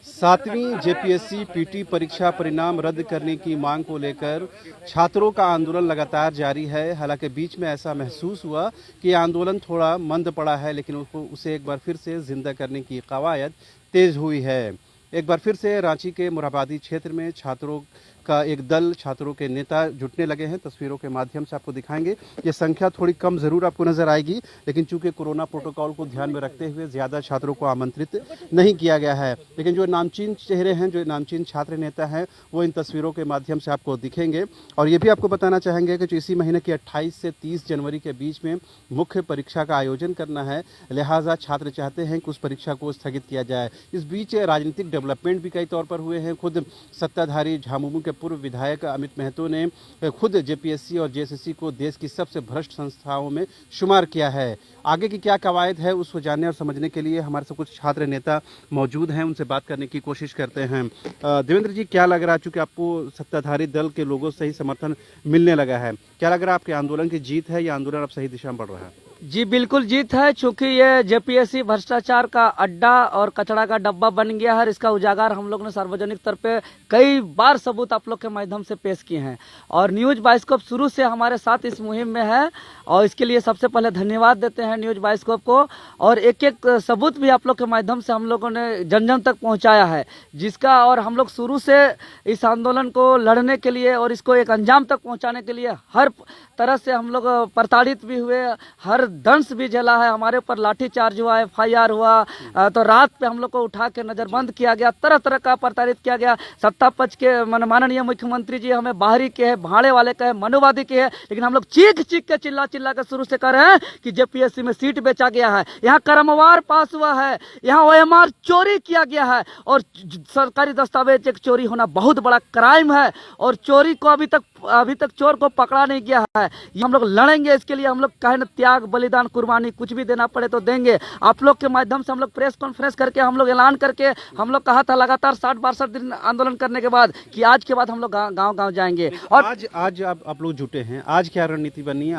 सातवीं JPSC PT परीक्षा परिणाम रद्द करने की मांग को लेकर छात्रों का आंदोलन लगातार जारी है। हालांकि बीच में ऐसा महसूस हुआ कि आंदोलन थोड़ा मंद पड़ा है, लेकिन उसे एक बार फिर से जिंदा करने की कवायद तेज हुई है। एक बार फिर से रांची के मोरहाबादी क्षेत्र में छात्रों का एक दल, छात्रों के नेता जुटने लगे हैं। तस्वीरों के माध्यम से आपको दिखाएंगे। ये संख्या थोड़ी कम जरूर आपको नजर आएगी, लेकिन चूंकि कोरोना प्रोटोकॉल को ध्यान में रखते हुए ज़्यादा छात्रों को आमंत्रित नहीं किया गया है। लेकिन जो नामचीन चेहरे हैं, जो नामचीन छात्र नेता हैं, वो इन तस्वीरों के माध्यम से आपको दिखेंगे। और ये भी आपको बताना चाहेंगे कि जो इसी महीने की 28 से 30 जनवरी के बीच में मुख्य परीक्षा का आयोजन करना है, लिहाजा छात्र चाहते हैं कि उस परीक्षा को स्थगित किया जाए। इस बीच राजनीतिक डेवलपमेंट भी कई तौर पर हुए हैं। खुद सत्ताधारी झामुमो के पूर्व विधायक अमित महतो ने खुद जेपीएससी और जेएसएससी को देश की सबसे भ्रष्ट संस्थाओं में शुमार किया है। आगे की क्या कवायद है, उसको जानने और समझने के लिए हमारे साथ कुछ छात्र नेता मौजूद हैं, उनसे बात करने की कोशिश करते हैं। देवेंद्र जी, क्या लग रहा है, चूंकि आपको सत्ताधारी दल के लोगों से ही समर्थन मिलने लगा है, क्या लग रहा है, आपके आंदोलन की जीत है या आंदोलन अब सही दिशा में बढ़ रहा है? जी बिल्कुल जीत है, चूंकि ये जेपीएससी भ्रष्टाचार का अड्डा और कचरा का डब्बा बन गया है। इसका उजागर हम लोग ने सार्वजनिक तौर पे कई बार सबूत आप लोग के माध्यम से पेश किए हैं और न्यूज बाइस्कोप शुरू से हमारे साथ इस मुहिम में है और इसके लिए सबसे पहले धन्यवाद देते हैं न्यूज बाइस्कोप को। और एक एक सबूत भी आप लोग के माध्यम से हम लोगों ने जन जन तक पहुँचाया है, जिसका और हम लोग शुरू से इस आंदोलन को लड़ने के लिए और इसको एक अंजाम तक पहुँचाने के लिए हर तरह से हम लोग प्रताड़ित भी हुए, हर दंश भी झेला है। हमारे ऊपर लाठीचार्ज हुआ, एफआईआर हुआ, तो रात पे हम लोग को उठा के नजरबंद किया गया, तरह तरह का प्रताड़ित किया गया। सत्ता पक्ष के माननीय मुख्यमंत्री जी हमें बाहरी के है, भाड़े वाले के है, मनुवादी के है, लेकिन हम लोग चीख चीख के चिल्ला चिल्ला के शुरू से कर रहे हैं कि जेपीएससी में सीट बेचा गया है, यहाँ क्रमवार पास हुआ है, यहाँ ओएमआर चोरी किया गया है और सरकारी दस्तावेज एक चोरी होना बहुत बड़ा क्राइम है और चोरी को अभी तक चोर को पकड़ा नहीं गया है। ये हम लोग लड़ेंगे, इसके लिए हम लोग कहे न त्याग बलिदान कुर्बानी कुछ भी देना पड़े तो देंगे। आप लोग के माध्यम से हम लोग प्रेस कॉन्फ्रेंस करके हम लोग ऐलान करके हम लोग कहा था लगातार 60-62 दिन आंदोलन करने के बाद कि आज के बाद हम लोग गांव जाएंगे। और आज आप लोग जुटे हैं, आज क्या रणनीति बनी है,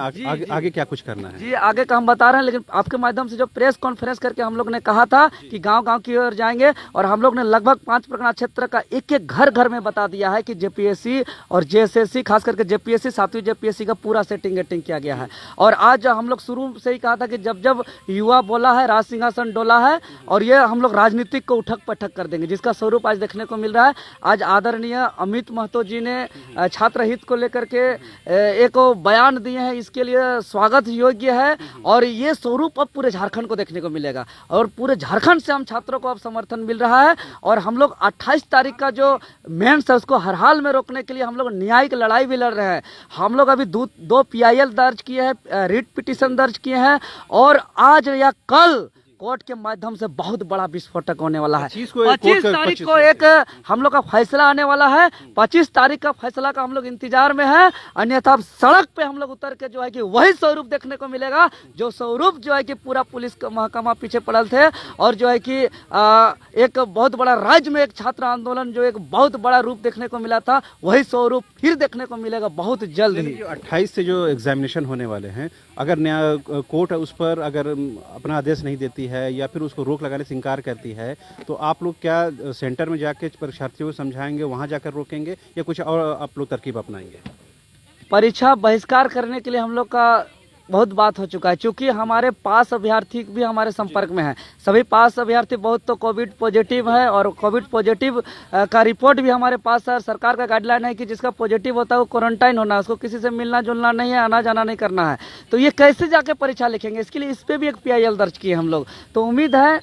आगे क्या कुछ करना है? जी आगे का हम बता रहे हैं, लेकिन आपके माध्यम से जो प्रेस कॉन्फ्रेंस करके हम लोग ने कहा था कि गांव की ओर जाएंगे और हम लोग ने लगभग 5 परगना क्षेत्र का एक एक घर में बता दिया है कि जेपीएससी और जेएसएससी, खास करके जेपीएससी, 7वीं जेपीएससी का पूरा सेटिंग किया गया है। और आज हम लोग शुरू से ही कहा था कि जब युवा बोला है राज सिंहासन डोला है और ये हम लोग राजनीतिक को उठक पटक कर देंगे, जिसका स्वरूप आज देखने को मिल रहा है। आज आदरणीय अमित महतो जी ने छात्र हित को लेकर के एक बयान दिए हैं, इसके लिए स्वागत योग्य है और ये स्वरूप अब पूरे झारखंड को देखने को मिलेगा और पूरे झारखंड से हम छात्रों को अब समर्थन मिल रहा है। और हम लोग 28 तारीख का जो मेंस है उसको हर हाल में रोकने के लिए हम लोग न्यायिक लड़ाई भी लड़ रहे हैं। हम लोग अभी 2 पीआईएल दर्ज किए हैं, रिट पिटीशन दर्ज किए हैं और आज या कल कोर्ट के माध्यम से बहुत बड़ा विस्फोटक होने वाला है। 25 तारीख को एक हम लोग का फैसला आने वाला है। 25 तारीख का फैसला का हम लोग इंतजार में है, अन्यथा सड़क पे हम लोग उतर के जो है कि वही स्वरूप देखने को मिलेगा, जो स्वरूप जो है कि पूरा पुलिस का महकमा पीछे पड़ल थे और जो है कि एक बहुत बड़ा राज्य में एक छात्र आंदोलन जो एक बहुत बड़ा रूप देखने को मिला था, वही स्वरूप फिर देखने को मिलेगा बहुत जल्द ही। 28 से जो एग्जामिनेशन होने वाले हैं, अगर न्याय कोर्ट उस पर अगर अपना आदेश नहीं देती है या फिर उसको रोक लगाने से इनकार करती है, तो आप लोग क्या सेंटर में जाके परीक्षार्थियों को समझाएंगे, वहां जाकर रोकेंगे या कुछ और आप लोग तरकीब अपनाएंगे? परीक्षा बहिष्कार करने के लिए हम लोग का बहुत बात हो चुका है, क्योंकि हमारे पास अभ्यर्थी भी हमारे संपर्क में है। सभी पास अभ्यर्थी बहुत तो कोविड पॉजिटिव है और कोविड पॉजिटिव का रिपोर्ट भी हमारे पास है। सरकार का गाइडलाइन है कि जिसका पॉजिटिव होता है वो क्वारंटाइन होना है, उसको किसी से मिलना जुलना नहीं है, आना जाना नहीं करना है। तो ये कैसे जाके परीक्षा लिखेंगे, इसके लिए इस पर भी एक पीआईएल दर्ज किए हम लोग। तो उम्मीद है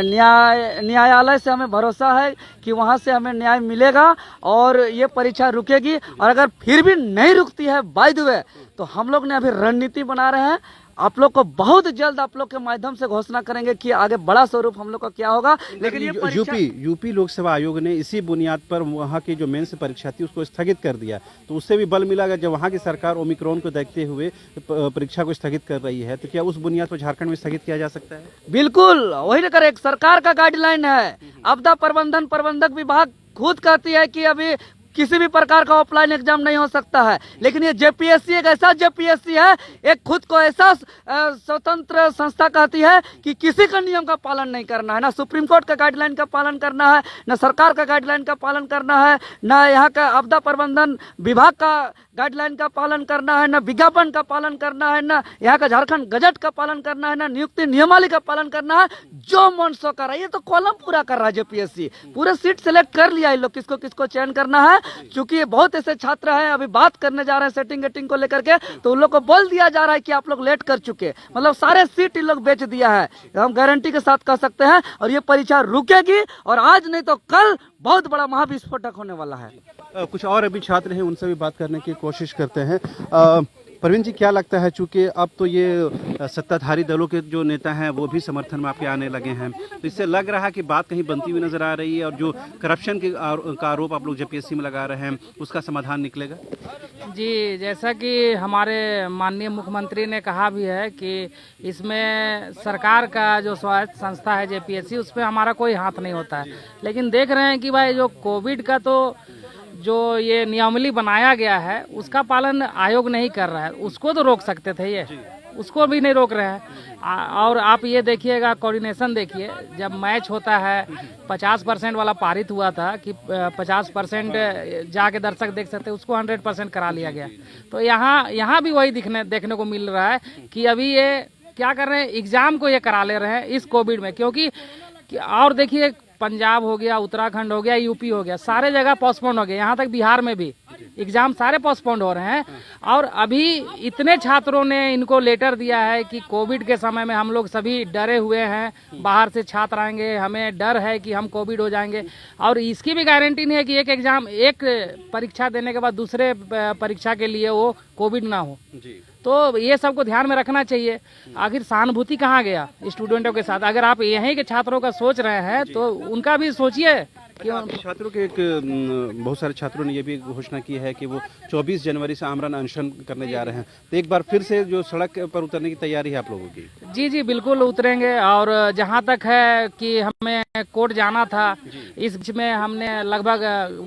न्यायालय से हमें भरोसा है कि वहाँ से हमें न्याय मिलेगा और ये परीक्षा रुकेगी। और अगर फिर भी नहीं रुकती है बाय द वे, तो हम लोग ने अभी रणनीति बना रहे हैं, आप लोग को बहुत जल्द आप लोग के माध्यम से घोषणा करेंगे कि आगे बड़ा स्वरूप हम लोग का क्या होगा। लेकिन ये यूपी लोक सेवा आयोग ने इसी बुनियाद पर वहां की जो मेंस परीक्षा थी उसको स्थगित कर दिया, तो उससे भी बल मिला जब वहां की सरकार ओमिक्रॉन को देखते हुए परीक्षा को स्थगित कर रही है, तो क्या उस बुनियाद पर झारखंड में स्थगित किया जा सकता है? बिल्कुल वही ना करे, एक सरकार का गाइडलाइन है। आपदा प्रबंधन प्रबंधक विभाग खुद कहती है कि अभी किसी भी प्रकार का ऑफलाइन एग्जाम नहीं हो सकता है। लेकिन ये जेपीएससी एक ऐसा जेपीएससी है, एक खुद को ऐसा स्वतंत्र संस्था कहती है कि किसी का नियम का पालन नहीं करना है, ना सुप्रीम कोर्ट का गाइडलाइन का पालन करना है, ना सरकार का गाइडलाइन का पालन करना है, ना यहाँ का आपदा प्रबंधन विभाग का गाइडलाइन का पालन करना है, ना विज्ञापन का पालन करना है, ना यहाँ का झारखंड गजट का पालन करना है, ना नियुक्ति नियमावली का पालन करना है। जो मन सो कर रहा है, ये तो कॉलम पूरा कर रहा है जेपीएससी, पूरे सीट सेलेक्ट कर लिया है लोग, किसको किसको चयन करना है। क्योंकि ये बहुत ऐसे छात्र हैं, अभी बात करने जा रहे हैं सेटिंग गेटिंग को लेकर के, तो उन लोग को बोल दिया जा रहा है कि आप लोग लेट कर चुके, मतलब सारे सीट इन लोग बेच दिया है, हम गारंटी के साथ कह सकते हैं। और ये परीक्षा रुकेगी और आज नहीं तो कल बहुत बड़ा महाविस्फोटक होने वाला है। कुछ और अभी छात्र हैं, उनसे भी बात करने की कोशिश करते हैं। प्रवीण जी, क्या लगता है, चूंकि अब तो ये सत्ताधारी दलों के जो नेता हैं वो भी समर्थन में आपके आने लगे हैं, तो इससे लग रहा है कि बात कहीं बनती हुई नजर आ रही है और जो करप्शन का आरोप आप लोग जेपीएससी में लगा रहे हैं उसका समाधान निकलेगा? जी, जैसा कि हमारे माननीय मुख्यमंत्री ने कहा भी है कि इसमें सरकार का जो स्वायत्त संस्था है जेपीएससी, उस पर हमारा कोई हाथ नहीं होता है। लेकिन देख रहे हैं कि भाई जो कोविड का तो जो ये नियमावली बनाया गया है उसका पालन आयोग नहीं कर रहा है, उसको तो रोक सकते थे, ये उसको भी नहीं रोक रहे हैं। और आप ये देखिएगा, कोऑर्डिनेशन देखिए, जब मैच होता है 50% वाला पारित हुआ था कि 50% जाके दर्शक देख सकते, उसको 100% करा लिया गया। तो यहाँ भी वही देखने को मिल रहा है कि अभी ये क्या कर रहे हैं, एग्जाम को ये करा ले रहे हैं इस कोविड में। क्योंकि और देखिए, पंजाब हो गया, उत्तराखंड हो गया, यूपी हो गया, सारे जगह पोस्टपोन हो गए, यहाँ तक बिहार में भी एग्जाम सारे पोस्टपोन हो रहे हैं। और अभी इतने छात्रों ने इनको लेटर दिया है कि कोविड के समय में हम लोग सभी डरे हुए हैं, बाहर से छात्र आएंगे, हमें डर है कि हम कोविड हो जाएंगे। और इसकी भी गारंटी नहीं है कि एक परीक्षा देने के बाद दूसरे परीक्षा के लिए वो कोविड ना हो। तो ये सबको ध्यान में रखना चाहिए। आखिर सहानुभूति कहाँ गया स्टूडेंटों के साथ? अगर आप यहीं के छात्रों का सोच रहे हैं तो उनका भी सोचिए। छात्रों के बहुत सारे छात्रों ने ये भी घोषणा की है कि वो 24 जनवरी से आमरण अनशन करने जा रहे हैं, तो एक बार फिर से जो सड़क पर उतरने की तैयारी है आप लोगों की? जी जी, बिल्कुल उतरेंगे। और जहाँ तक है कि हमें कोर्ट जाना था, इस बीच में हमने लगभग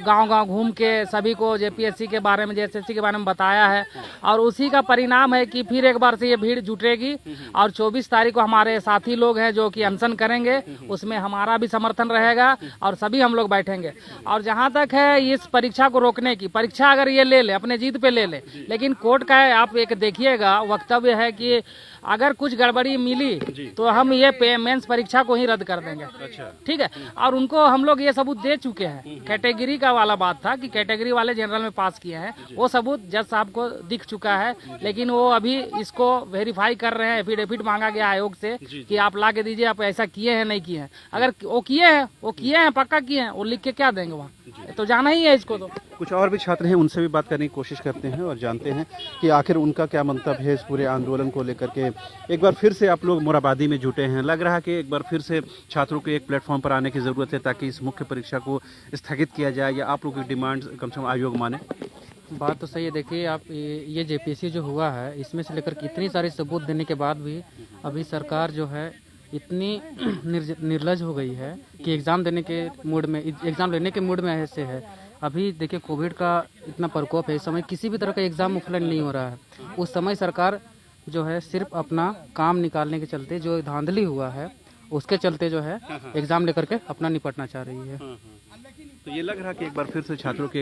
गांव-गांव घूम के सभी को जेपीएससी के बारे में, जेएसएससी के बारे में बताया है। और उसी का परिणाम है कि फिर एक बार से ये भीड़ जुटेगी। और 24 तारीख को हमारे साथी लोग हैं जो कि अनशन करेंगे, उसमें हमारा भी समर्थन रहेगा और सभी हम लोग बैठेंगे। और जहां तक है इस परीक्षा को रोकने की, परीक्षा अगर ये ले ले, अपने जीत पे ले ले, लेकिन कोर्ट का आप एक देखिएगा वक्तव्य है कि अगर कुछ गड़बड़ी मिली तो हम ये मेंस परीक्षा को ही रद्द कर देंगे। अच्छा, ठीक है। और उनको हम लोग ये सबूत दे चुके हैं। कैटेगरी का वाला बात था कि कैटेगरी वाले जनरल में पास किए हैं, वो सबूत जज साहब को दिख चुका है। लेकिन वो अभी इसको वेरीफाई कर रहे हैं, एफिडेविट मांगा गया आयोग से कि आप ला के दीजिए, आप ऐसा किए हैं नहीं किए हैं। अगर वो किए हैं पक्का किए हैं, वो लिख के क्या देंगे वहाँ, तो जाना ही है इसको। तो कुछ और भी छात्र हैं, उनसे भी बात करने की कोशिश करते हैं और जानते हैं कि आखिर उनका क्या मंतव्य है इस पूरे आंदोलन को लेकर के। एक बार फिर से आप लोग मोराबादी में जुटे हैं, लग रहा है कि एक बार फिर से छात्रों को एक प्लेटफॉर्म पर आने की ज़रूरत है ताकि इस मुख्य परीक्षा को स्थगित किया जाए, या आप लोगों की डिमांड कम से कम आयोग माने? बात तो सही है। देखिए, आप ये जेपीएससी जो हुआ है, इसमें से लेकर इतनी सारी सबूत देने के बाद भी अभी सरकार जो है इतनी निर्लज हो गई है कि एग्ज़ाम लेने के मूड में ऐसे है। अभी देखिए, कोविड का इतना प्रकोप है, इस समय किसी भी तरह का एग्ज़ाम ऑफलाइन नहीं हो रहा है। उस समय सरकार जो है सिर्फ अपना काम निकालने के चलते, जो धांधली हुआ है उसके चलते जो है एग्ज़ाम लेकर के अपना निपटना चाह रही है। तो ये लग रहा है कि एक बार फिर से छात्रों के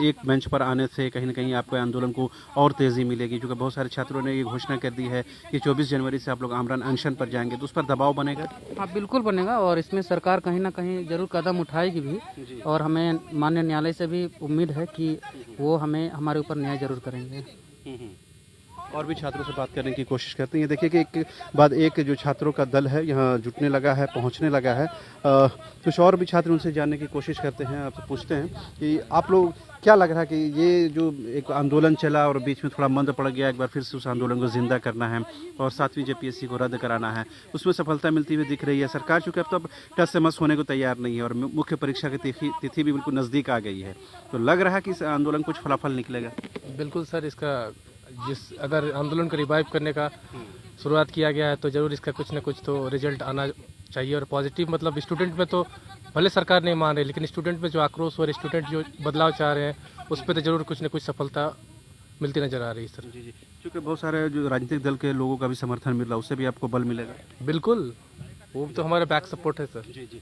एक मंच पर आने से कहीं ना कहीं आपको आंदोलन को और तेज़ी मिलेगी, क्योंकि बहुत सारे छात्रों ने ये घोषणा कर दी है कि 24 जनवरी से आप लोग आमरण अनशन पर जाएंगे, तो उस पर दबाव बनेगा? हाँ, बिल्कुल बनेगा। और इसमें सरकार कहीं ना कहीं जरूर कदम उठाएगी भी। और हमें माननीय न्यायालय से भी उम्मीद है कि वो हमें हमारे ऊपर न्याय जरूर करेंगे। और भी छात्रों से बात करने की कोशिश करते हैं। ये देखिए कि एक बाद एक जो छात्रों का दल है यहाँ जुटने लगा है, पहुँचने लगा है। कुछ और भी छात्र उनसे जानने की कोशिश करते हैं, आपसे पूछते हैं कि आप लोग क्या लग रहा है कि ये जो एक आंदोलन चला और बीच में थोड़ा मंद पड़ गया, एक बार फिर से उस आंदोलन को जिंदा करना है और 7वीं जेपीएससी को रद्द कराना है, उसमें सफलता मिलती हुई दिख रही है। सरकार चूँकि अब तो टस से मस होने को तैयार नहीं है और मुख्य परीक्षा की तिथि भी बिल्कुल नज़दीक आ गई है, तो लग रहा है कि इस आंदोलन कुछ फलाफल निकलेगा? बिल्कुल सर, इसका अगर आंदोलन को रिवाइव करने का शुरुआत किया गया है तो ज़रूर इसका कुछ ना कुछ तो रिजल्ट आना चाहिए। और पॉजिटिव मतलब स्टूडेंट में तो भले सरकार नहीं मान रही, लेकिन स्टूडेंट में जो आक्रोश और स्टूडेंट जो बदलाव चाह रहे हैं उस पर तो जरूर कुछ न कुछ सफलता मिलती नजर आ रही है सर। जी जी, क्योंकि बहुत सारे जो राजनीतिक दल के लोगों का भी समर्थन मिल रहा है, उससे भी आपको बल मिलेगा। बिल्कुल, वो तो हमारा बैक सपोर्ट है सर। जी जी।